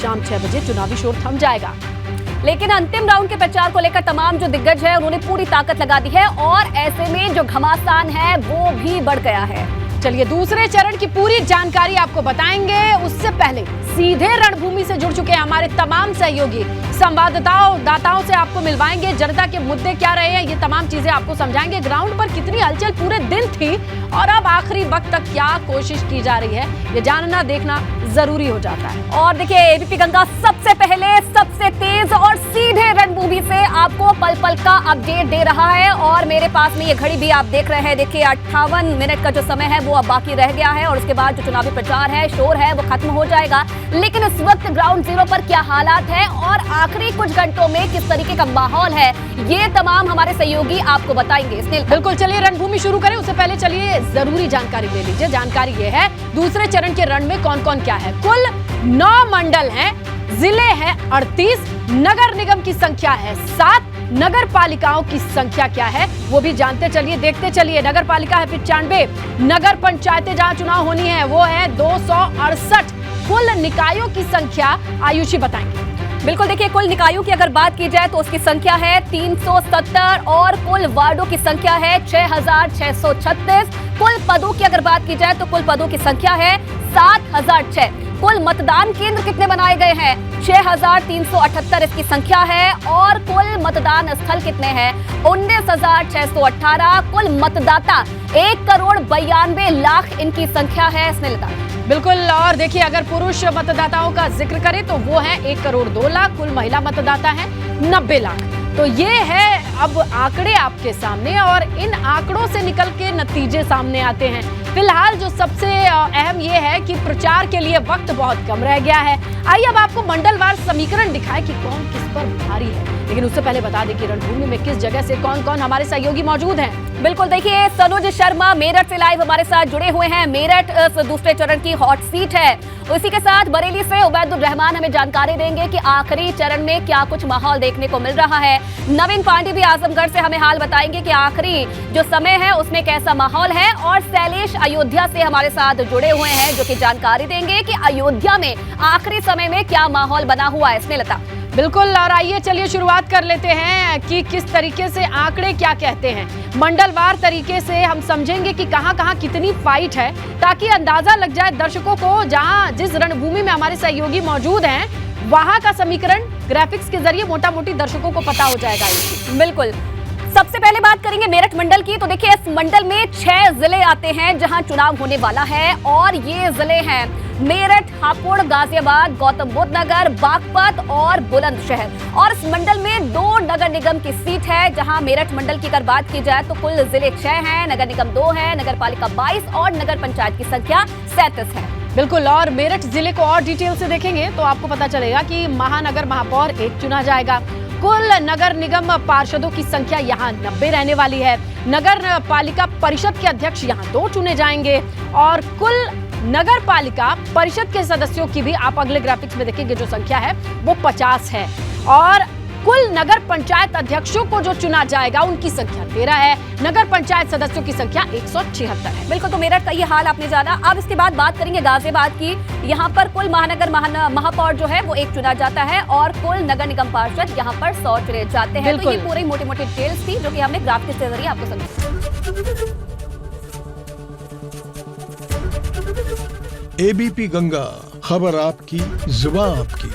शाम 6 बजे चुनावी शोर थम जाएगा। लेकिन अंतिम राउंड के प्रचार को लेकर तमाम जो दिग्गज है उन्होंने पूरी ताकत लगा दी है और ऐसे में जो घमासान है वो भी बढ़ गया है। चलिए दूसरे चरण की पूरी जानकारी आपको बताएंगे, उससे पहले सीधे रणभूमि से जुड़ चुके हैं हमारे तमाम सहयोगी संवाददाताओं से आपको मिलवाएंगे। जनता के मुद्दे क्या रहे हैं ये तमाम चीजें आपको समझाएंगे। ग्राउंड पर कितनी हलचल पूरे दिन थी और अब आखिरी वक्त तक क्या कोशिश की जा रही है ये जानना देखना जरूरी हो जाता है। और देखिए एबीपी गंगा सबसे पहले सबसे तेज और सीधे रणभूमि से आपको पल पल का अपडेट दे रहा है और मेरे पास में ये घड़ी भी आप देख रहे हैं। देखिए 58 मिनट का जो समय है वो अब बाकी रह गया है और उसके बाद जो चुनावी प्रचार है शोर है वो खत्म हो जाएगा। लेकिन इस वक्त ग्राउंड जीरो पर क्या हालात है और आखिरी कुछ घंटों में किस तरीके का माहौल है ये तमाम हमारे सहयोगी आपको बताएंगे। बिल्कुल, चलिए रणभूमि शुरू करें उससे पहले चलिए जरूरी जानकारी ले लीजिए। जानकारी ये है दूसरे चरण के रण में कौन कौन क्या है। कुल 9 मंडल हैं, जिले हैं 38, नगर निगम की संख्या है 7, नगर पालिकाओं की संख्या क्या है वो भी जानते चलिए, देखते चलिए। नगर पालिका है 95, नगर पंचायतें जहां चुनाव होनी है वो है 268। कुल निकायों की संख्या आयुषी बताएंगे। बिल्कुल, देखिए कुल निकायों की अगर बात की जाए तो उसकी संख्या है 370 और कुल वार्डों की संख्या है 6636। कुल पदों की अगर बात की जाए तो कुल पदों की संख्या है 7006। कुल मतदान केंद्र कितने बनाए गए हैं 6378 इसकी संख्या है और कुल मतदान स्थल कितने हैं 19618। कुल मतदाता 1,92,00,000 इनकी संख्या है स्नेहिता। बिल्कुल, और देखिए अगर पुरुष मतदाताओं का जिक्र करें तो वो है 1,02,00,000। कुल महिला मतदाता है 90 लाख। तो ये है अब आंकड़े आपके सामने और इन आंकड़ों से निकल के नतीजे सामने आते हैं। फिलहाल जो सबसे अहम ये है कि प्रचार के लिए वक्त बहुत कम रह गया है। आइए अब आपको मंडलवार समीकरण दिखाएं कि कौन किस पर भारी है। लेकिन उससे पहले बता दें कि रणभूमि में किस जगह से कौन कौन हमारे सहयोगी मौजूद हैं। बिल्कुल, देखिए सनोज शर्मा मेरठ से लाइव हमारे साथ जुड़े हुए हैं। मेरठ दूसरे चरण की हॉट सीट है। उसी के साथ बरेली से उबैदुर रहमान हमें जानकारी देंगे कि आखिरी चरण में क्या कुछ माहौल देखने को मिल रहा है। नवीन पांडे भी आजमगढ़ से हमें हाल बताएंगे कि आखिरी जो समय है उसमें कैसा माहौल है। और शैलेश अयोध्या से हमारे साथ जुड़े हुए हैं जो कि जानकारी देंगे कि अयोध्या में आखिरी समय में क्या माहौल बना हुआ है। स्नेहलता। बिल्कुल, और आइए चलिए शुरुआत कर लेते हैं कि किस तरीके से आंकड़े क्या कहते हैं। मंडलवार तरीके से हम समझेंगे कि कहां-कहां कितनी फाइट है ताकि अंदाजा लग जाए दर्शकों को। जहां जिस रणभूमि में हमारे सहयोगी मौजूद हैं वहां का समीकरण ग्राफिक्स के जरिए मोटा मोटी दर्शकों को पता हो जाएगा। बिल्कुल, सबसे पहले बात करेंगे मेरठ मंडल की। तो देखिए इस मंडल में 6 जिले आते हैं जहां चुनाव होने वाला है और ये जिले हैं मेरठ, हापुड़, गाजियाबाद, गौतम बुद्ध नगर, बागपत और बुलंदशहर। और इस मंडल में 2 नगर निगम की सीट है। जहां मेरठ मंडल की अगर बात की जाए तो कुल जिले 6 हैं, नगर निगम 2 है, नगर पालिका 22 और नगर पंचायत की संख्या 37 है। बिल्कुल, और मेरठ जिले को और डिटेल से देखेंगे तो आपको पता चलेगा कि महानगर महापौर 1 चुना जाएगा। कुल नगर निगम पार्षदों की संख्या यहाँ 90 रहने वाली है। नगर पालिका परिषद के अध्यक्ष यहाँ 2 चुने जाएंगे और कुल नगर पालिका परिषद के सदस्यों की भी आप अगले ग्राफिक्स में देखेंगे जो संख्या है वो 50 है। और कुल नगर पंचायत अध्यक्षों को जो चुना जाएगा उनकी संख्या 13 है। नगर पंचायत सदस्यों की संख्या 176 है। बिल्कुल, तो मेरठ का ये हाल आपने जाना। अब इसके बाद बात करेंगे गाजियाबाद की। यहाँ पर कुल महानगर महापौर जो है वो 1 चुना जाता है और कुल नगर निगम पार्षद यहाँ पर 100 चुने जाते हैं। तो ये पूरी मोटी मोटी डिटेल्स थी जो कि हमने ग्राफिक्स के जरिए आपको समझाई। एबीपी गंगा, खबर आपकी, जुबान आपकी।